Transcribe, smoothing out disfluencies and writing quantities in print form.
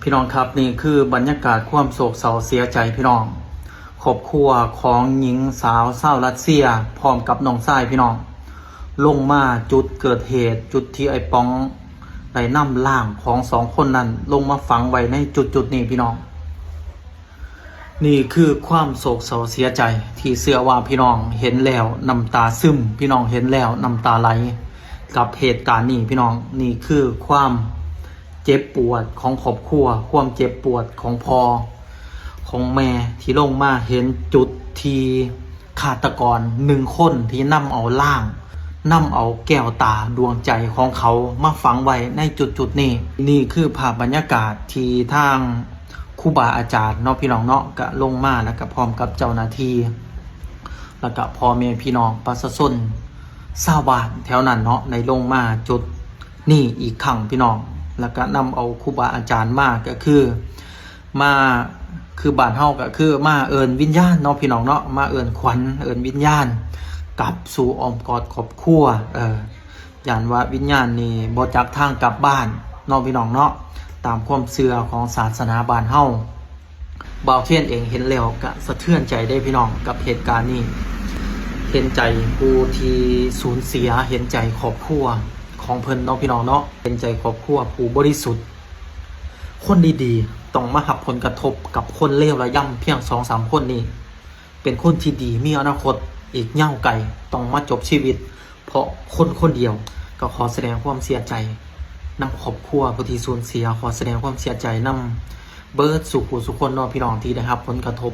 พี่น้องครับนี่คือบรรยากาศความโศกเศร้าเสียใจพี่น้องครอบครัวของหญิงสาวชาวรัสเซียพร้อมกับน้องชายพี่น้องลงมาจุดเกิดเหตุจุดที่ไอ้ป๋องได้นำร่างของสองคนนั้นลงมาฝังไว้ในจุดนี้พี่น้องนี่คือความโศกเศร้าเสียใจที่เชื่อว่าพี่น้องเห็นแล้วน้ำตาซึมพี่น้องเห็นแล้วน้ำตาไหลกับเหตุการณ์นี้พี่น้องนี่คือความเจ็บปวดของครอบครัวความเจ็บปวดของพ่อของแม่ที่ลงมาเห็นจุดที่ฆาตกรหนึ่งคนที่นำเอาร่างนำเอาแก้วตาดวงใจของเขามาฝังไว้ในจุดนี้นี่คือภาพบรรยากาศที่ทางครูบาอาจารย์เนาะพี่น้องเนาะก็ลงมาแล้วก็พร้อมกับเจ้าหน้าที่แล้วก็พ่อแม่พี่น้องประชาชนชาวบ้านแถวนั้นเนาะในลงมาจุดนี่อีกครั้งพี่น้องแล้วก็นำเอาครูบาอาจารย์มาก็คือมาคือบ้านเฮาก็คือมาเอิ้นวิญญาณเนาะพี่น้องเนาะมาเอิ้นขวัญเอิ้นวิญญาณกลับสู่อ้อมกอดครอบครัวย่านว่าวิญญาณนี่บ่จักทางกลับบ้านเนาะพี่น้องเนาะตามความเชื่อของศาสนาบ้านเฮาบ่าวเทียนเองเห็นแล้วก็สะเทือนใจได้พี่น้องกับเหตุการณ์นี้เห็นใจผู้ที่สูญเสียเห็นใจครอบครัวของเพิ่นเนาะพี่น้องเนาะเป็นใจครอบครัวผู้บริสุทธิ์คนดีๆต้องมารับผลกระทบกับคนเลวระย่ำเพียง 2-3 คนนี้เป็นคนที่ดีมีอนาคตอีกยาวไกลต้องมาจบชีวิตเพราะคนเดียวก็ขอแสดงความเสียใจนำครอบครัวผู้ที่สูญเสียขอแสดงความเสียใจนำเบิดสุขสุขคนเนาะพี่น้องที่ได้รับผลกระทบ